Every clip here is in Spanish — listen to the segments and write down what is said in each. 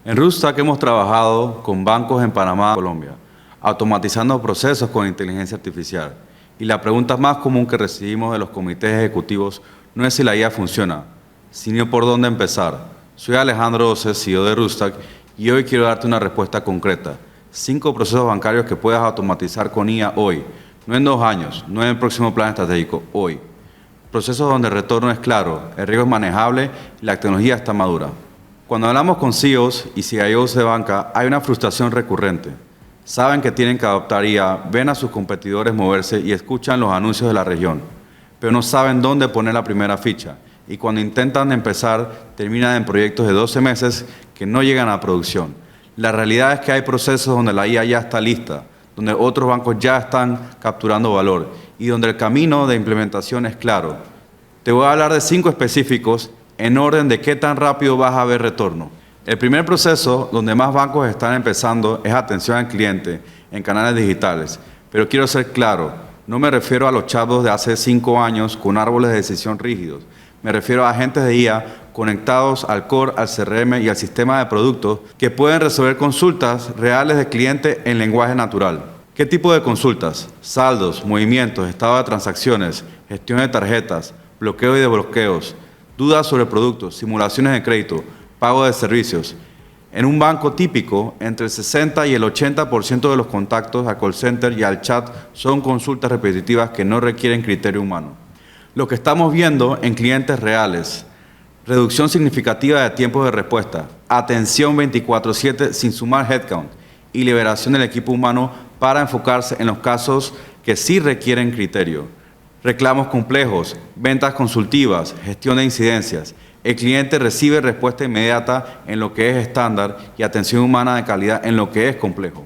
En Rustack hemos trabajado con bancos en Panamá y Colombia, automatizando procesos con inteligencia artificial. Y la pregunta más común que recibimos de los comités ejecutivos no es si la IA funciona, sino por dónde empezar. Soy Alejandro Ose, CEO de Rustack, y hoy quiero darte una respuesta concreta. 5 procesos bancarios que puedas automatizar con IA hoy, no en 2 años, no en el próximo plan estratégico, hoy. Procesos donde el retorno es claro, el riesgo es manejable y la tecnología está madura. Cuando hablamos con CEOs y CIOs de banca, hay una frustración recurrente. Saben que tienen que adoptar IA, ven a sus competidores moverse y escuchan los anuncios de la región, pero no saben dónde poner la primera ficha. Y cuando intentan empezar, terminan en proyectos de 12 meses que no llegan a producción. La realidad es que hay procesos donde la IA ya está lista, donde otros bancos ya están capturando valor y donde el camino de implementación es claro. Te voy a hablar de 5 específicos en orden de qué tan rápido vas a ver retorno. El primer proceso donde más bancos están empezando es atención al cliente en canales digitales. Pero quiero ser claro, no me refiero a los chatbots de hace 5 años con árboles de decisión rígidos. Me refiero a agentes de IA conectados al core, al CRM y al sistema de productos que pueden resolver consultas reales de cliente en lenguaje natural. ¿Qué tipo de consultas? Saldos, movimientos, estado de transacciones, gestión de tarjetas, bloqueo y desbloqueos, dudas sobre productos, simulaciones de crédito, pago de servicios. En un banco típico, entre el 60 y el 80% de los contactos al call center y al chat son consultas repetitivas que no requieren criterio humano. Lo que estamos viendo en clientes reales: reducción significativa de tiempos de respuesta, atención 24/7 sin sumar headcount y liberación del equipo humano para enfocarse en los casos que sí requieren criterio. Reclamos complejos, ventas consultivas, gestión de incidencias. El cliente recibe respuesta inmediata en lo que es estándar y atención humana de calidad en lo que es complejo.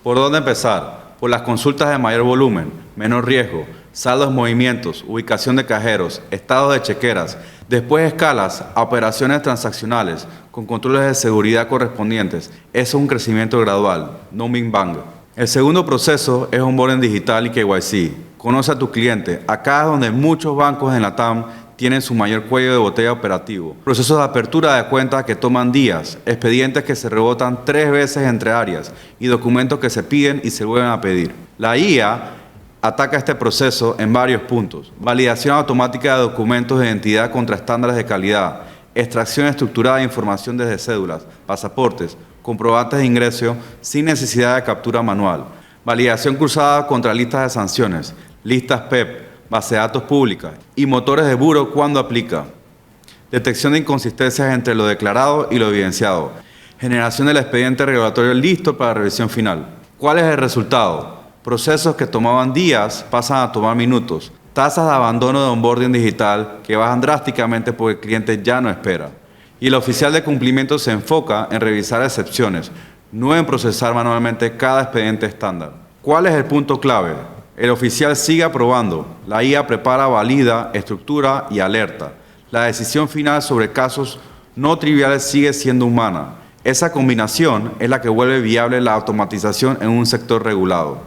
¿Por dónde empezar? Por las consultas de mayor volumen, menor riesgo, saldos de movimientos, ubicación de cajeros, estados de chequeras. Después escalas a operaciones transaccionales con controles de seguridad correspondientes. Eso es un crecimiento gradual, no un big bang. El segundo proceso es onboarding digital y KYC. Conoce a tu cliente. Acá es donde muchos bancos en la TAM tienen su mayor cuello de botella operativo. Procesos de apertura de cuentas que toman días, expedientes que se rebotan 3 veces entre áreas y documentos que se piden y se vuelven a pedir. La IA ataca este proceso en varios puntos: validación automática de documentos de identidad contra estándares de calidad, extracción estructurada de información desde cédulas, pasaportes, comprobantes de ingreso sin necesidad de captura manual, validación cruzada contra listas de sanciones, listas PEP, base de datos públicas y motores de buro cuando aplica, detección de inconsistencias entre lo declarado y lo evidenciado, generación del expediente regulatorio listo para revisión final. ¿Cuál es el resultado? Procesos que tomaban días pasan a tomar minutos, tasas de abandono de onboarding digital que bajan drásticamente porque el cliente ya no espera. Y el oficial de cumplimiento se enfoca en revisar excepciones, no en procesar manualmente cada expediente estándar. ¿Cuál es el punto clave? El oficial sigue aprobando, la IA prepara, valida, estructura y alerta. La decisión final sobre casos no triviales sigue siendo humana. Esa combinación es la que vuelve viable la automatización en un sector regulado.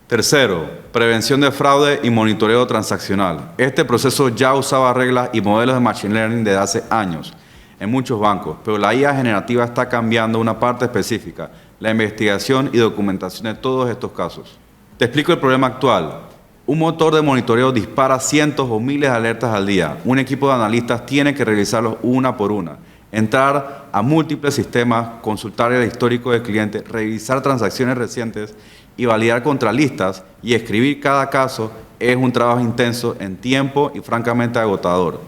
Tercero, prevención de fraude y monitoreo transaccional. Este proceso ya usaba reglas y modelos de machine learning desde hace años en muchos bancos, pero la IA generativa está cambiando una parte específica: la investigación y documentación de todos estos casos. Te explico el problema actual. Un motor de monitoreo dispara cientos o miles de alertas al día. Un equipo de analistas tiene que revisarlos una por una, entrar a múltiples sistemas, consultar el histórico del cliente, revisar transacciones recientes y validar contralistas y escribir cada caso. Es un trabajo intenso en tiempo y francamente agotador.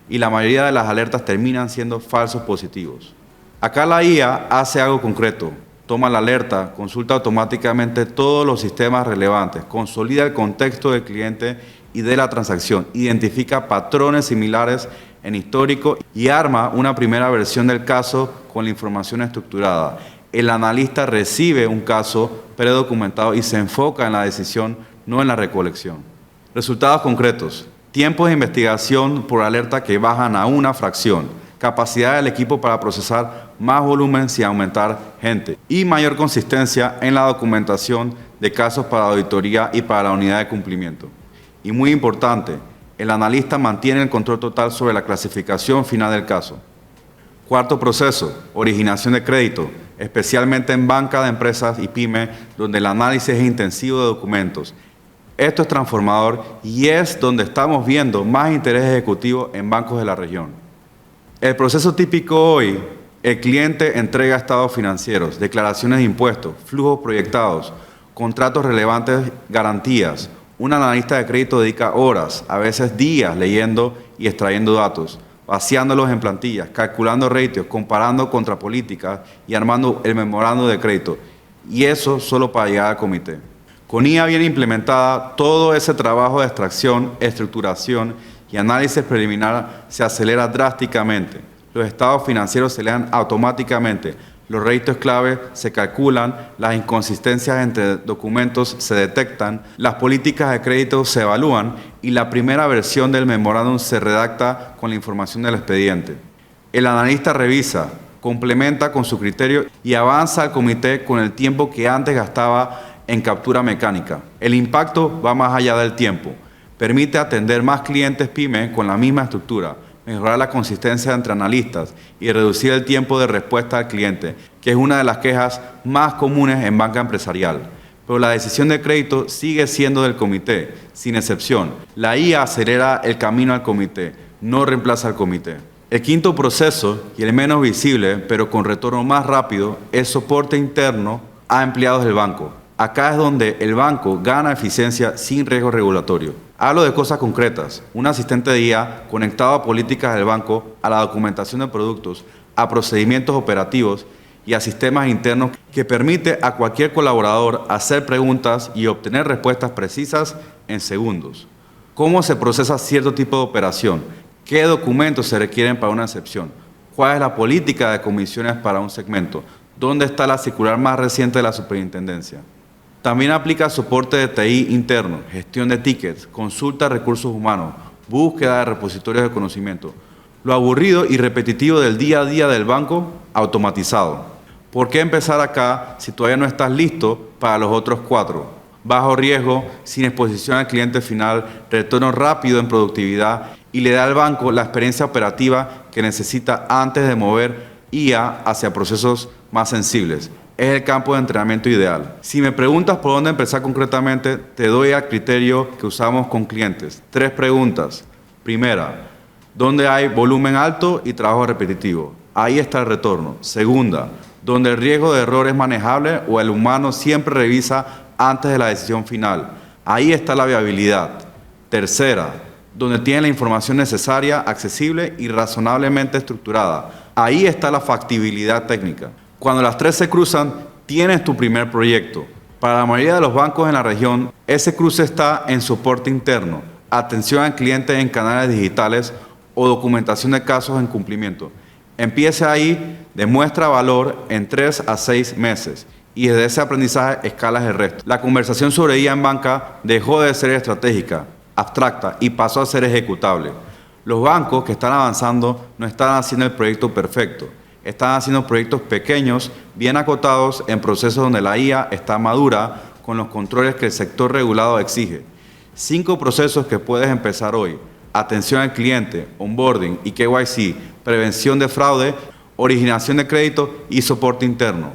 Y la mayoría de las alertas terminan siendo falsos positivos. Acá la IA hace algo concreto. Toma la alerta, consulta automáticamente todos los sistemas relevantes, consolida el contexto del cliente y de la transacción, identifica patrones similares en histórico y arma una primera versión del caso con la información estructurada. El analista recibe un caso predocumentado y se enfoca en la decisión, no en la recolección. Resultados concretos: tiempos de investigación por alerta que bajan a una fracción, capacidad del equipo para procesar más volumen sin aumentar gente y mayor consistencia en la documentación de casos para auditoría y para la unidad de cumplimiento. Y muy importante, el analista mantiene el control total sobre la clasificación final del caso. Cuarto proceso, originación de crédito. especialmente en banca de empresas y pymes, donde el análisis es intensivo de documentos. Esto es transformador y es donde estamos viendo más interés ejecutivo en bancos de la región. El proceso típico hoy: el cliente entrega estados financieros, declaraciones de impuestos, flujos proyectados, contratos relevantes, garantías. Un analista de crédito dedica horas, a veces días, leyendo y extrayendo datos, vaciándolos en plantillas, calculando ratios, comparando contra políticas y armando el memorando de crédito. Y eso solo para llegar al comité. Con IA bien implementada, todo ese trabajo de extracción, estructuración y análisis preliminar se acelera drásticamente. Los estados financieros se lean automáticamente, los ratios clave se calculan, las inconsistencias entre documentos se detectan, las políticas de crédito se evalúan y la primera versión del memorándum se redacta con la información del expediente. El analista revisa, complementa con su criterio y avanza al comité con el tiempo que antes gastaba en captura mecánica. El impacto va más allá del tiempo. Permite atender más clientes pyme con la misma estructura, mejorar la consistencia entre analistas y reducir el tiempo de respuesta al cliente, que es una de las quejas más comunes en banca empresarial. Pero la decisión de crédito sigue siendo del comité, sin excepción. La IA acelera el camino al comité, no reemplaza al comité. El quinto proceso, y el menos visible, pero con retorno más rápido, es soporte interno a empleados del banco. Acá es donde el banco gana eficiencia sin riesgo regulatorio. Hablo de cosas concretas: un asistente de IA conectado a políticas del banco, a la documentación de productos, a procedimientos operativos y a sistemas internos que permite a cualquier colaborador hacer preguntas y obtener respuestas precisas en segundos. ¿Cómo se procesa cierto tipo de operación? ¿Qué documentos se requieren para una excepción? ¿Cuál es la política de comisiones para un segmento? ¿Dónde está la circular más reciente de la superintendencia? También aplica soporte de TI interno, gestión de tickets, consulta de recursos humanos, búsqueda de repositorios de conocimiento. Lo aburrido y repetitivo del día a día del banco, automatizado. ¿Por qué empezar acá si todavía no estás listo para los otros 4? Bajo riesgo, sin exposición al cliente final, retorno rápido en productividad y le da al banco la experiencia operativa que necesita antes de mover IA hacia procesos más sensibles. Es el campo de entrenamiento ideal. Si me preguntas por dónde empezar concretamente, te doy el criterio que usamos con clientes. 3 preguntas. Primera, ¿dónde hay volumen alto y trabajo repetitivo? Ahí está el retorno. Segunda, ¿dónde el riesgo de error es manejable o el humano siempre revisa antes de la decisión final? Ahí está la viabilidad. Tercera, ¿dónde tiene la información necesaria, accesible y razonablemente estructurada? Ahí está la factibilidad técnica. Cuando las 3 se cruzan, tienes tu primer proyecto. Para la mayoría de los bancos en la región, ese cruce está en soporte interno, atención al cliente en canales digitales o documentación de casos en cumplimiento. Empieza ahí, demuestra valor en 3 a 6 meses y desde ese aprendizaje escalas el resto. La conversación sobre IA en banca dejó de ser estratégica, abstracta y pasó a ser ejecutable. Los bancos que están avanzando no están haciendo el proyecto perfecto. Están haciendo proyectos pequeños, bien acotados, en procesos donde la IA está madura con los controles que el sector regulado exige. 5 procesos que puedes empezar hoy: atención al cliente, onboarding y KYC, prevención de fraude, originación de crédito y soporte interno.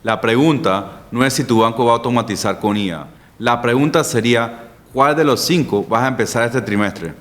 La pregunta no es si tu banco va a automatizar con IA. La pregunta sería: ¿cuál de los 5 vas a empezar este trimestre?